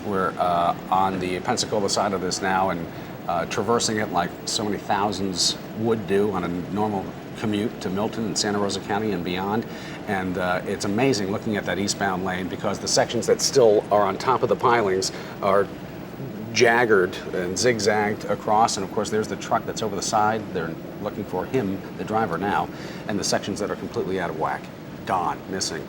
We're on the Pensacola side of this now and traversing it like so many thousands would do on a normal commute to Milton and Santa Rosa County and beyond. And it's amazing looking at that eastbound lane because the sections that still are on top of the pilings are jaggered and zigzagged across, and of course there's the truck that's over the side. They're looking for him, the driver, now, and the sections that are completely out of whack, gone, missing.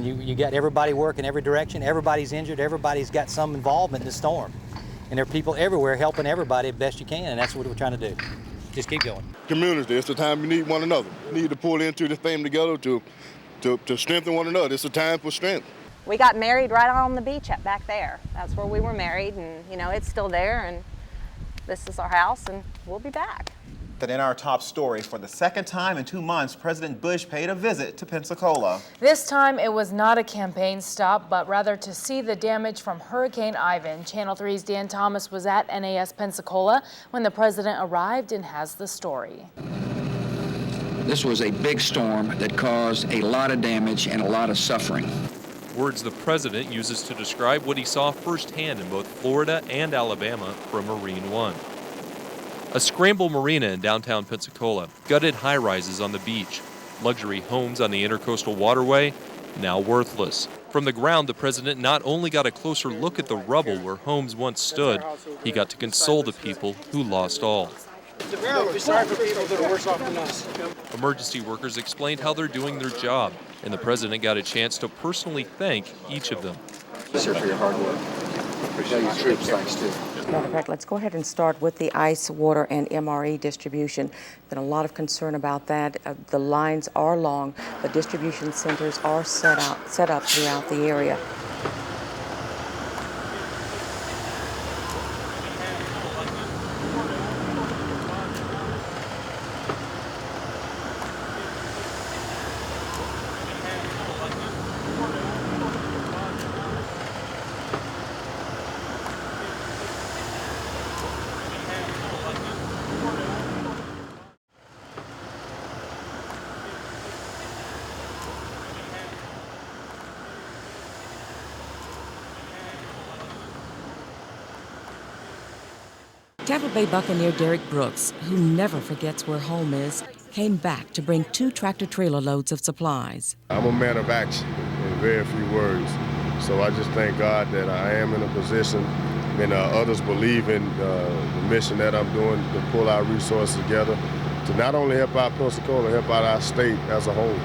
You got everybody working every direction, everybody's injured, everybody's got some involvement in the storm. And there are people everywhere helping everybody best you can, and that's what we're trying to do. Just keep going. Community, it's the time we need one another. We need to pull into this thing together to strengthen one another. It's a time for strength. We got married right on the beach back there. That's where we were married, and you know, it's still there, and this is our house, and we'll be back. That in our top story, for the second time in 2 months, President Bush paid a visit to Pensacola. This time it was not a campaign stop, but rather to see the damage from Hurricane Ivan. Channel 3's Dan Thomas was at NAS Pensacola when the president arrived and has the story. This was a big storm that caused a lot of damage and a lot of suffering. Words the president uses to describe what he saw firsthand in both Florida and Alabama from Marine One. A scramble marina in downtown Pensacola, gutted high-rises on the beach, luxury homes on the Intercoastal Waterway, now worthless. From the ground, the president not only got a closer look at the rubble where homes once stood, he got to console the people who lost all. We're sorry for people that are worse off than us. Emergency workers explained how they're doing their job, and the president got a chance to personally thank each of them. Sir, for your hard work. Appreciate your troops, thanks too. Matter of fact, let's go ahead and start with the ice, water, and MRE distribution. Been a lot of concern about that. The lines are long, but distribution centers are set up throughout the area. Tampa Bay Buccaneer Derek Brooks, who never forgets where home is, came back to bring 2 tractor-trailer loads of supplies. I'm a man of action in very few words. So I just thank God that I am in a position and others believe in the mission that I'm doing to pull our resources together to not only help out Pensacola, help out our state as a whole.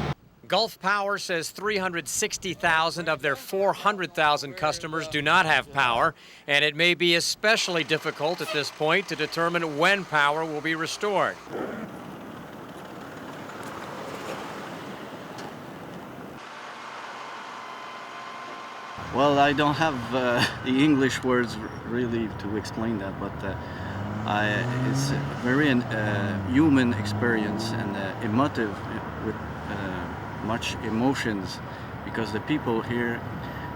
Gulf Power says 360,000 of their 400,000 customers do not have power, and it may be especially difficult at this point to determine when power will be restored. Well, I don't have the English words really to explain that, but it's a very human experience and emotive with much emotions, because the people here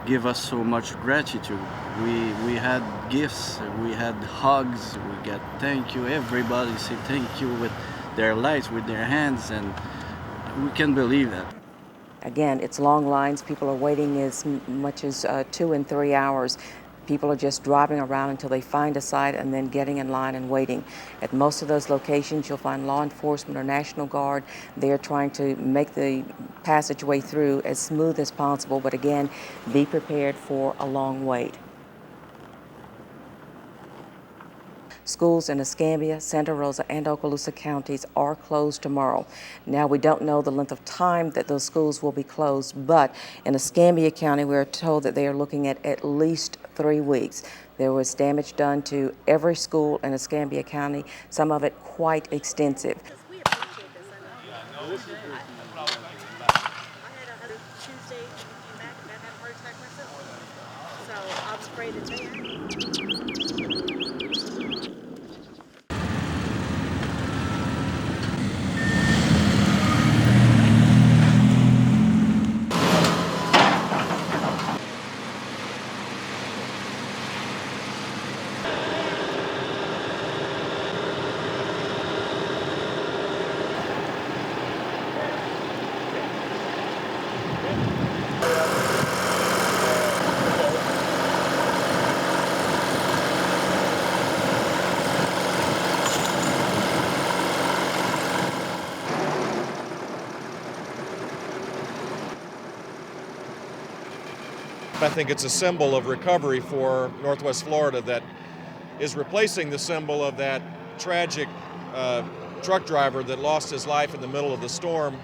give us so much gratitude. We had gifts, we had hugs, we got thank you. Everybody say thank you with their lights, with their hands, and we can't believe that. Again, it's long lines. People are waiting as much as 2 and 3 hours. People are just driving around until they find a site and then getting in line and waiting. At most of those locations, you'll find law enforcement or National Guard. They're trying to make the passageway through as smooth as possible, but again, be prepared for a long wait. Schools in Escambia, Santa Rosa, and Okaloosa counties are closed tomorrow. Now, we don't know the length of time that those schools will be closed, but in Escambia County, we are told that they are looking at least 3 weeks. There was damage done to every school in Escambia County, some of it quite extensive. I think it's a symbol of recovery for Northwest Florida that is replacing the symbol of that tragic truck driver that lost his life in the middle of the storm.